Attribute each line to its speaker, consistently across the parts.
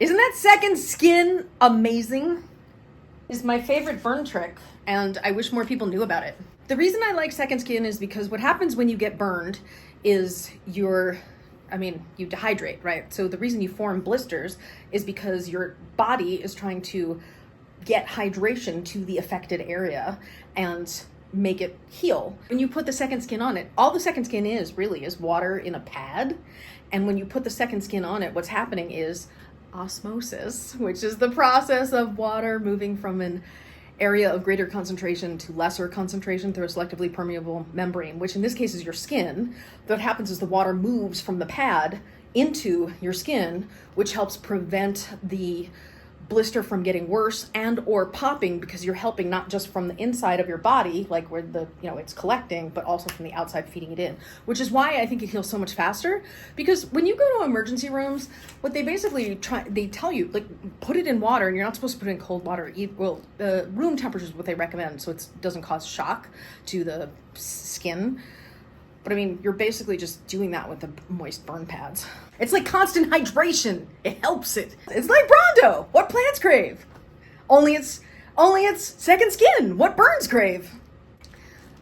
Speaker 1: Isn't that second skin amazing? It's my favorite burn trick, and I wish more people knew about it. The reason I like second skin is because what happens when you get burned is you dehydrate, right? So the reason you form blisters is because your body is trying to get hydration to the affected area and make it heal. When you put the second skin on it, all the second skin is really is water in a pad. And when you put the second skin on it, what's happening is osmosis, which is the process of water moving from an area of greater concentration to lesser concentration through a selectively permeable membrane, which in this case is your skin. What happens is the water moves from the pad into your skin, which helps prevent the blister from getting worse and or popping, because you're helping not just from the inside of your body, like where the it's collecting, but also from the outside feeding it in, which is why I think it heals so much faster. Because when you go to emergency rooms, what they basically they tell you, like, put it in water, and you're not supposed to put it in cold water. Room temperature is what they recommend, so it doesn't cause shock to the skin. But I mean, you're basically just doing that with the moist burn pads. It's like constant hydration. It helps it. It's like Brondo. What plants crave? Only it's second skin. What burns crave?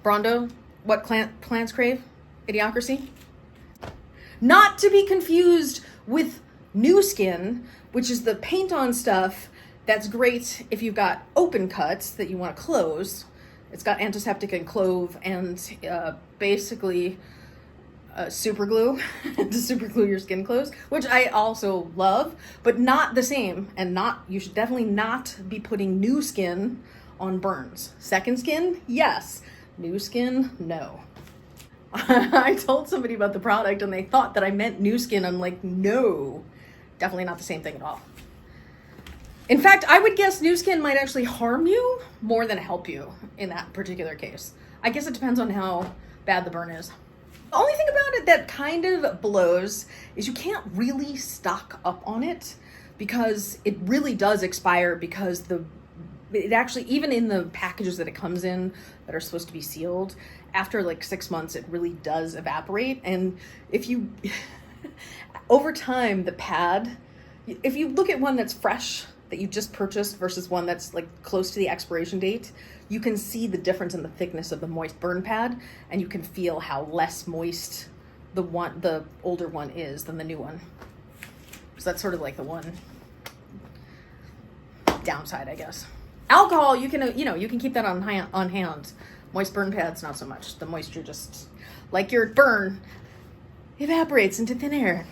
Speaker 1: Brondo. What plants crave? Idiocracy. Not to be confused with new skin, which is the paint-on stuff that's great if you've got open cuts that you want to close. It's got antiseptic and clove and basically super glue to super glue your skin closed, which I also love, but not the same. And you should definitely not be putting new skin on burns. Second skin, yes. New skin, no. I told somebody about the product and they thought that I meant new skin. I'm like, no, definitely not the same thing at all. In fact, I would guess new skin might actually harm you more than help you in that particular case. I guess it depends on how bad the burn is. The only thing about it that kind of blows is you can't really stock up on it, because it really does expire, because it actually, even in the packages that it comes in that are supposed to be sealed, after like 6 months, it really does evaporate. And if you, over time, the pad, if you look at one that's fresh, that you just purchased versus one that's like close to the expiration date, you can see the difference in the thickness of the moist burn pad, and you can feel how less moist the older one is than the new one. So that's sort of like the one downside, I guess. Alcohol, you can keep that on hand. Moist burn pads, not so much. The moisture just, like your burn, evaporates into thin air.